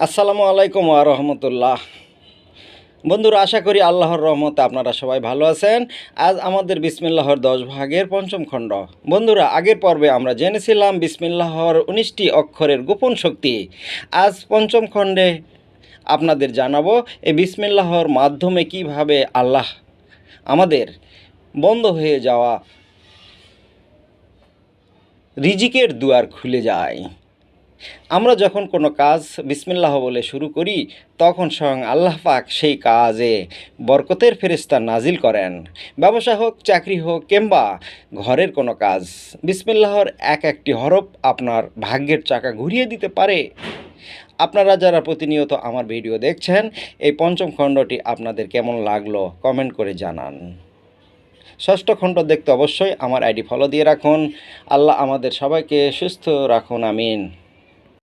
আসসালামু আলাইকুম ওয়া রাহমাতুল্লাহ। বন্ধুরা, আশা করি আল্লাহর রহমতে আপনারা সবাই ভালো আছেন। আজ আমাদের বিসমিল্লাহর 10 ভাগের পঞ্চম খণ্ড। বন্ধুরা, আগের পর্বে আমরা জেনেছিলাম বিসমিল্লাহর 19টি অক্ষরের গোপন শক্তি। আজ পঞ্চম খণ্ডে আপনাদের জানাবো এই বিসমিল্লাহর মাধ্যমে কিভাবে আল্লাহ আমাদের বন্ধ হয়ে যাওয়া রিজিকের দুয়ার খুলে যায়। আমরা যখন কোনো কাজ বিসমিল্লাহ বলে শুরু করি, তখন স্বয়ং আল্লাহ পাক সেই কাজে বরকতের ফেরেশতা নাজিল করেন। ব্যবসা হোক, চাকরি হোক, কিংবা ঘরের কোনো কাজ, বিসমিল্লাহর এক একটি হরফ আপনার ভাগ্যের চাকা ঘুরিয়ে দিতে পারে। আপনারা যারা প্রতিনিয়ত আমার ভিডিও দেখছেন, এই পঞ্চম খণ্ডটি আপনাদের কেমন লাগলো কমেন্ট করে জানান। ষষ্ঠ খণ্ড দেখতে অবশ্যই আমার আইডি ফলো দিয়ে রাখুন। আল্লাহ আমাদের সবাইকে সুস্থ রাখুন, আমিন।